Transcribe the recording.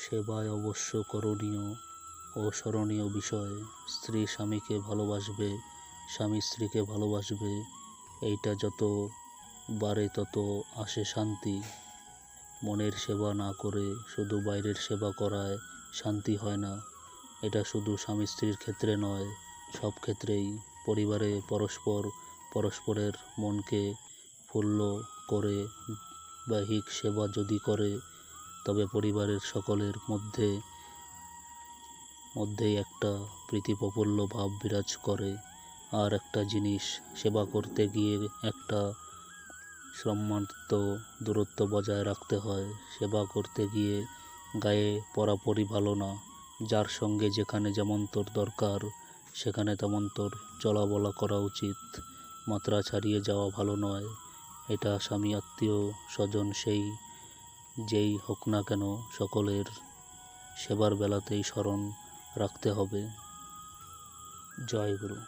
সেবায় অবশ্য করণীয় ও স্মরণীয় বিষয়। স্ত্রী স্বামীকে ভালোবাসবে, স্বামী স্ত্রীকে ভালোবাসবে, এইটা যত বাড়ে তত আসে শান্তি। মনের সেবা না করে শুধু বাইরের সেবা করায় শান্তি হয় না। এটা শুধু স্বামী স্ত্রীর ক্ষেত্রে নয়, সব ক্ষেত্রেই। পরিবারে পরস্পরের মনকে ফুল্ল করে বাহ্যিক সেবা যদি করে, তবে পরিবারের সকলের মধ্যেই একটা প্রীতিপ্রফুল্ল ভাব বিরাজ করে। আর একটা জিনিস, সেবা করতে গিয়ে একটা সম্মানিত দূরত্ব বজায় রাখতে হয়। সেবা করতে গিয়ে গায়ে পরাপরি ভালো না। যার সঙ্গে যেখানে যেমন তোর দরকার সেখানে তেমন তোর চলাবলা করা উচিত। মাত্রা ছাড়িয়ে যাওয়া ভালো নয়। এটা স্বামী, আত্মীয় স্বজন যেই হোক না কেন, সকলের সেবার বেলাতেই স্মরণ রাখতে হবে। জয় গুরু।